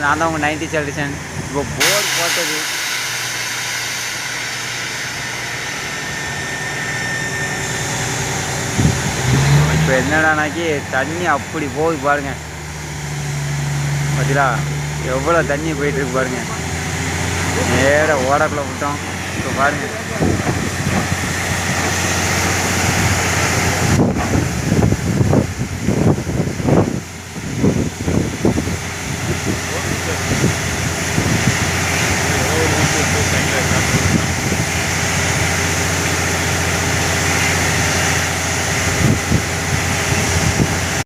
நான் தான் உங்கள் 90 சொல்யூஷன். இப்போ போர் போட்டது இப்போ என்னடானாக்கி தண்ணி அப்படி போகுது பாருங்கள். பார்த்தீங்களா எவ்வளோ தண்ணி போயிட்டுருக்கு பாருங்கள். நேராக ஓடக்குள்ளே விட்டோம். இப்போ பாருங்கள்